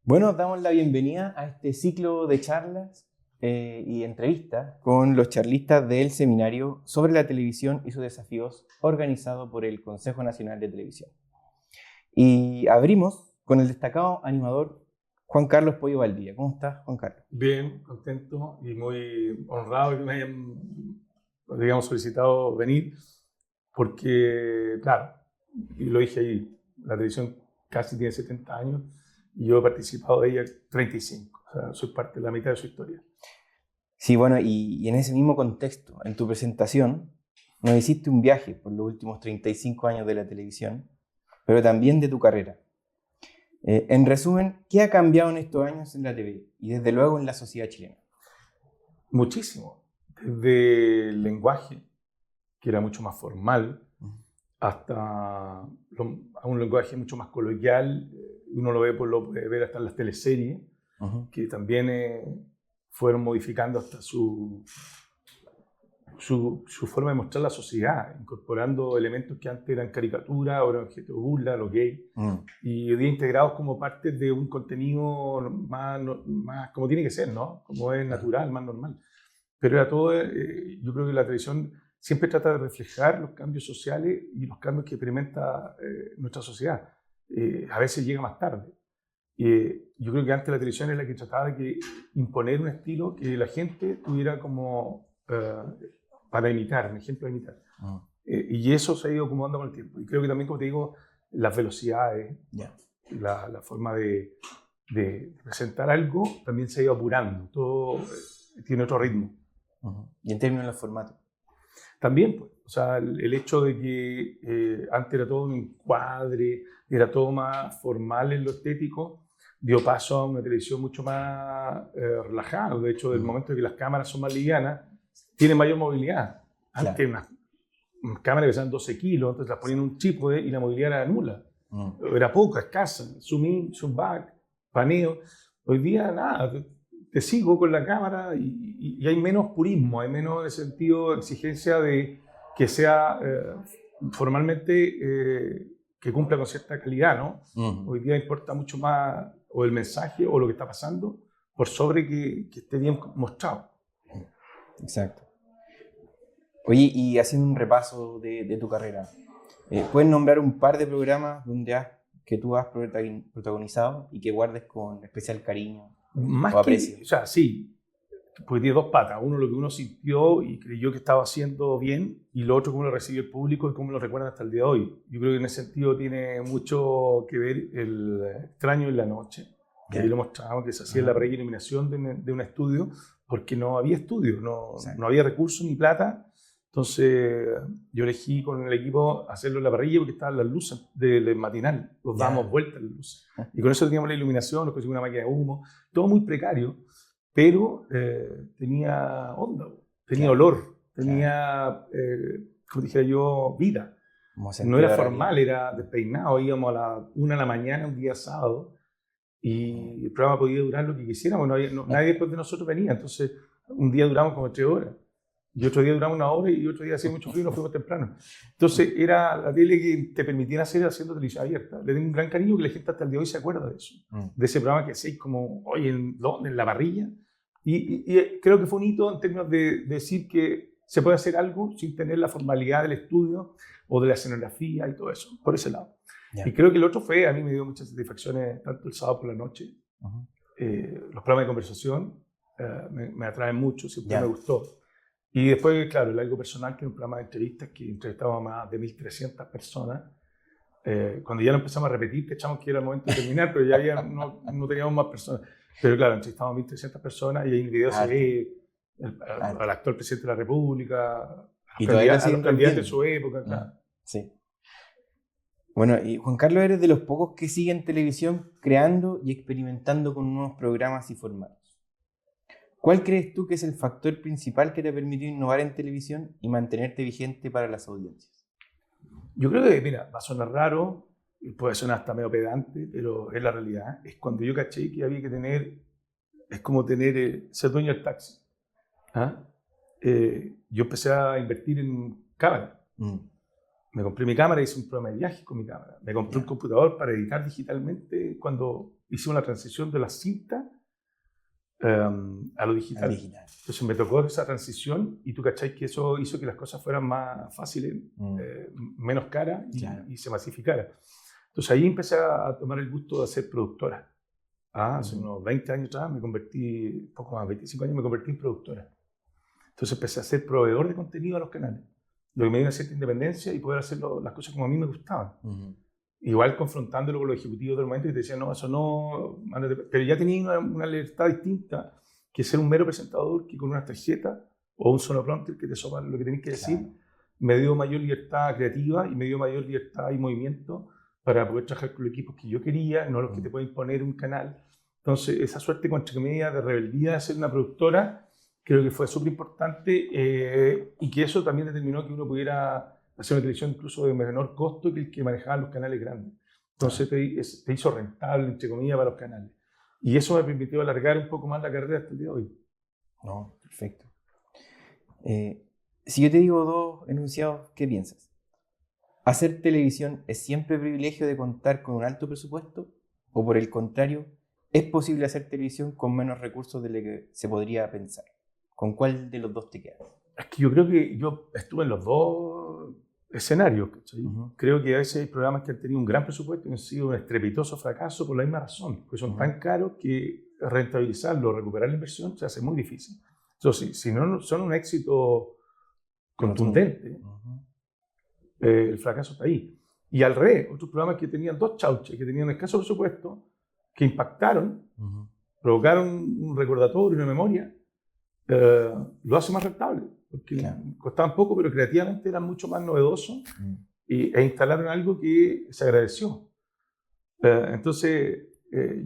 Bueno, damos la bienvenida a este ciclo de charlas y entrevistas con los charlistas del seminario sobre la televisión y sus desafíos organizado por el Consejo Nacional de Televisión. Y abrimos con el destacado animador Juan Carlos Pollo Valdivia. ¿Cómo estás, Juan Carlos? Bien, contento y muy honrado que me hayan, digamos, solicitado venir, porque, claro, y lo dije ahí, la televisión casi tiene 70 años y yo he participado de ella 35, o sea, soy parte de la mitad de su historia. Sí, bueno, y en ese mismo contexto, en tu presentación, nos hiciste un viaje por los últimos 35 años de la televisión, pero también de tu carrera. En resumen, ¿qué ha cambiado en estos años en la TV y desde luego en la sociedad chilena? Muchísimo, desde el lenguaje, que era mucho más formal, hasta a un lenguaje mucho más coloquial. Uno lo puede ver hasta en las teleseries, que también fueron modificando hasta su forma de mostrar la sociedad, incorporando elementos que antes eran caricaturas, ahora eran objeto de burla, los gays, y hoy día integrados como parte de un contenido más como tiene que ser, ¿no? Como es natural, más normal. Pero era todo, yo creo que la televisión siempre trata de reflejar los cambios sociales y los cambios que experimenta nuestra sociedad. A veces llega más tarde. Yo creo que antes la televisión era la que trataba de imponer un estilo que la gente tuviera como para imitar, un ejemplo de imitar. Y eso se ha ido acomodando con el tiempo. Y creo que también, como te digo, las velocidades, la forma de presentar algo también se ha ido apurando. Todo tiene otro ritmo. Y en términos de los formatos. También, pues, o sea, el hecho de que antes era todo un encuadre, era todo más formal en lo estético, dio paso a una televisión mucho más relajada. De hecho, del momento en que las cámaras son más livianas, tienen mayor movilidad. Antes unas cámaras pesaban 12 kilos, entonces las ponían en un trípode y la movilidad era nula. Era poca, escasa. Zoom in, zoom back, paneo. Hoy día nada, te sigo con la cámara y hay menos purismo, hay menos en el sentido de exigencia de que sea formalmente que cumpla con cierta calidad, ¿no? Hoy día importa mucho más o el mensaje o lo que está pasando por sobre que esté bien mostrado. Exacto. Oye, y haciendo un repaso de tu carrera, ¿puedes nombrar un par de programas que tú has protagonizado y que guardes con especial cariño Más o aprecio? o sea, sí, porque tiene dos patas. Uno, lo que uno sintió y creyó que estaba haciendo bien, y lo otro, cómo lo recibió el público y cómo lo recuerdan hasta el día de hoy. Yo creo que en ese sentido tiene mucho que ver el Extraño en la Noche, que ahí lo mostramos, que se hacía la preiluminación de un estudio, porque no había estudio, no había recursos ni plata. Entonces yo elegí con el equipo hacerlo en la parrilla porque estaban las luces del matinal, los dábamos vueltas las luces. Y con eso teníamos la iluminación, nos conseguimos una máquina de humo, todo muy precario, pero tenía onda, tenía olor, tenía, como dijera yo, vida. No era formal, era despeinado, íbamos a la 1 de la mañana un día sábado y el programa podía durar lo que quisiéramos, nadie después de nosotros venía, entonces un día duramos como 3 horas. Y otro día duraba 1 hora y otro día hacía mucho frío y nos fuimos temprano. Entonces era la tele que te permitía hacer haciendo televisión abierta. Le tengo un gran cariño que la gente hasta el día de hoy se acuerda de eso. De ese programa que hacéis como hoy en la parrilla. Y creo que fue un hito en términos de decir que se puede hacer algo sin tener la formalidad del estudio o de la escenografía y todo eso, por ese lado. Y creo que el otro fue, a mí me dio muchas satisfacciones, tanto el sábado por la noche. Los programas de conversación me atraen mucho, siempre me gustó. Y después, claro, el Algo Personal, que es un programa de entrevistas que entrevistaba a más de 1.300 personas. Cuando ya lo empezamos a repetir, que echamos que era el momento de terminar, pero ya no teníamos más personas. Pero claro, entrevistamos a 1.300 personas y ahí en el video se ve al actual presidente de la República, a los candidatos de su época. Claro. Sí. Bueno, y Juan Carlos, eres de los pocos que siguen televisión creando y experimentando con nuevos programas y formatos. ¿Cuál crees tú que es el factor principal que te ha permitido innovar en televisión y mantenerte vigente para las audiencias? Yo creo que, mira, va a sonar raro, puede sonar hasta medio pedante, pero es la realidad. Es cuando yo caché que había que tener, es como ser dueño del taxi. Yo empecé a invertir en cámara. Me compré mi cámara, hice un programa de viajes con mi cámara. Me compré un computador para editar digitalmente cuando hicimos la transición de la cinta a lo digital. Entonces me tocó esa transición y tú cachai que eso hizo que las cosas fueran más fáciles, menos caras y se masificara. Entonces ahí empecé a tomar el gusto de ser productora. Hace unos 20 años atrás me convertí, poco más, 25 años me convertí en productora. Entonces empecé a ser proveedor de contenido a los canales, lo que me dio una cierta independencia y poder hacer las cosas como a mí me gustaban. Igual confrontándolo con los ejecutivos del momento que te decían, no, eso no, pero ya tenía una libertad distinta que ser un mero presentador que con una tarjeta o un sonoprompter que te sopa lo que tenés que decir, me dio mayor libertad creativa y me dio mayor libertad y movimiento para poder trabajar con los equipos que yo quería, no los que te puede imponer un canal. Entonces, esa suerte, entre comillas, de rebeldía de ser una productora, creo que fue súper importante y que eso también determinó que uno pudiera hacer una televisión incluso de menor costo que el que manejaban los canales grandes. Entonces te hizo rentable, entre comillas, para los canales. Y eso me permitió alargar un poco más la carrera hasta el día de hoy. No, perfecto. Si yo te digo dos enunciados, ¿qué piensas? ¿Hacer televisión es siempre privilegio de contar con un alto presupuesto? ¿O por el contrario, es posible hacer televisión con menos recursos de lo que se podría pensar? ¿Con cuál de los dos te quedas? Es que yo creo que yo estuve en los dos escenarios. Creo que a veces hay programas que han tenido un gran presupuesto y han sido un estrepitoso fracaso por la misma razón, porque son tan caros que rentabilizarlo, recuperar la inversión se hace muy difícil. Entonces, si no son un éxito contundente, el fracaso está ahí. Y al revés, otros programas que tenían dos chauches, que tenían escaso presupuesto, que impactaron, provocaron un recordatorio, una memoria, lo hace más rentable, porque costaban poco, pero creativamente eran mucho más novedosos e instalaron algo que se agradeció. Entonces,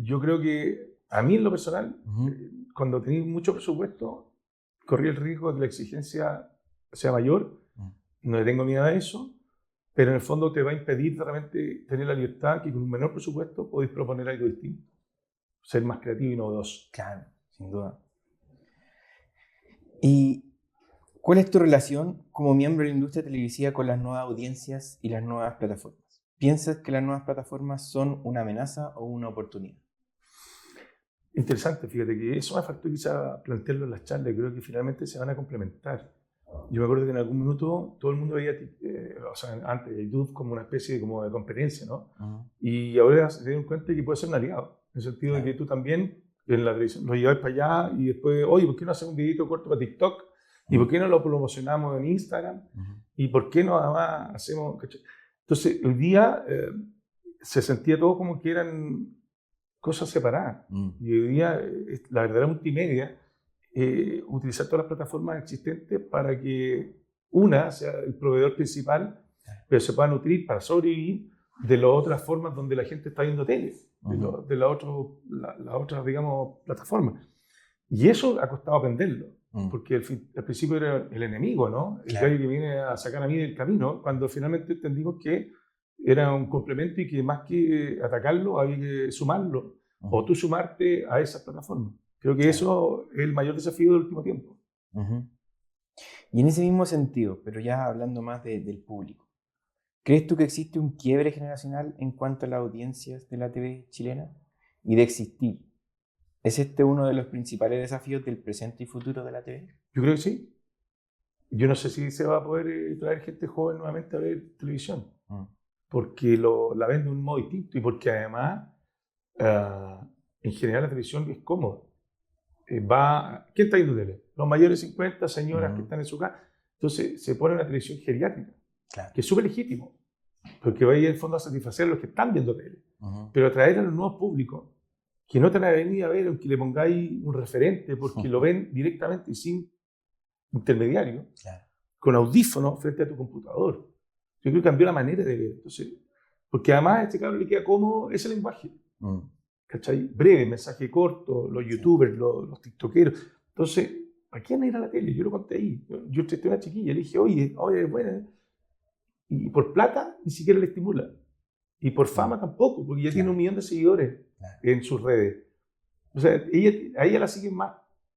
yo creo que a mí en lo personal, cuando tenía mucho presupuesto, corrí el riesgo de que la exigencia sea mayor. No le tengo miedo a eso, pero en el fondo te va a impedir realmente tener la libertad que con un menor presupuesto podéis proponer algo distinto, ser más creativo y novedoso. Claro, sin duda. ¿Y cuál es tu relación como miembro de la industria televisiva con las nuevas audiencias y las nuevas plataformas? ¿Piensas que las nuevas plataformas son una amenaza o una oportunidad? Interesante, fíjate que eso me faltó quizá plantearlo en las charlas, creo que finalmente se van a complementar. Yo me acuerdo que en algún minuto todo el mundo veía, antes YouTube como una especie de competencia, ¿no? Y ahora se dieron cuenta de que puede ser un aliado, en el sentido de que tú también en la televisión lo lleváis para allá y después, oye, ¿por qué no hacemos un videito corto para TikTok? ¿Y por qué no lo promocionamos en Instagram? ¿Y por qué no además hacemos...? Entonces, hoy día se sentía todo como que eran cosas separadas. Y hoy día la verdadera multimedia utilizar todas las plataformas existentes para que una sea el proveedor principal, pero se pueda nutrir para sobrevivir de las otras formas donde la gente está viendo tele, de las otras, digamos, plataformas. Y eso ha costado aprenderlo, porque al principio era el enemigo, ¿no? El gallo que viene a sacar a mí del camino, cuando finalmente entendimos que era un complemento y que más que atacarlo había que sumarlo, o tú sumarte a esas plataformas. Creo que eso es el mayor desafío del último tiempo. Y en ese mismo sentido, pero ya hablando más del público, ¿crees tú que existe un quiebre generacional en cuanto a las audiencias de la TV chilena? Y de existir, ¿es este uno de los principales desafíos del presente y futuro de la TV? Yo creo que sí. Yo no sé si se va a poder traer gente joven nuevamente a ver televisión, porque la ven de un modo distinto y porque además, en general, la televisión es cómoda. ¿Quién está viendo tele? Los mayores de 50, señoras que están en su casa. Entonces se pone una televisión geriátrica, que es súper legítimo, porque va a ir en el fondo a satisfacer a los que están viendo tele. Pero atraer a los nuevos públicos, que no te van a venir a ver, aunque le pongáis un referente, porque lo ven directamente y sin intermediario, con audífonos frente a tu computador. Yo creo que cambió la manera de ver. Entonces, porque además a este cabrón le queda cómodo ese lenguaje. ¿Cachai? Breve, mensaje corto, los youtubers, los tiktokeros. Entonces, ¿a quién ir a la tele? Yo lo conté ahí. Yo testé a una chiquilla, le dije, oye, buena. Y por plata ni siquiera le estimula. Y por fama tampoco, porque ya tiene 1 millón de seguidores en sus redes. O sea, a ella la siguen más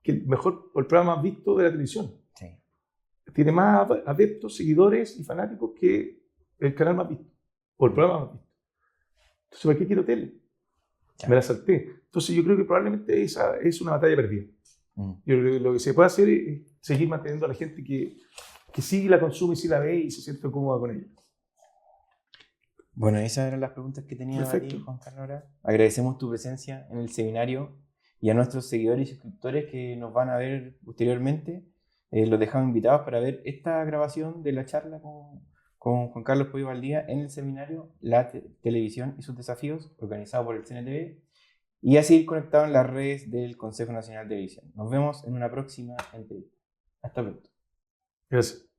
que el programa más visto de la televisión. Tiene más adeptos, seguidores y fanáticos que el canal más visto, o el programa más visto. Entonces, ¿para qué quiero tele? Ya. Me la salté. Entonces, yo creo que probablemente esa es una batalla perdida. Mm. Yo creo que lo que se puede hacer es seguir manteniendo a la gente que sí la consume, sí la ve y se siente cómoda con ella. Bueno, esas eran las preguntas que tenía para ti, Perfecto. Juan Carlos Ara. Agradecemos tu presencia en el seminario y a nuestros seguidores y suscriptores que nos van a ver posteriormente. Los dejamos invitados para ver esta grabación de la charla con Juan Carlos Pollo Valdía en el seminario La Televisión y sus desafíos, organizado por el CNTV, y a seguir conectado en las redes del Consejo Nacional de Televisión. Nos vemos en una próxima entrevista. Hasta pronto. Gracias.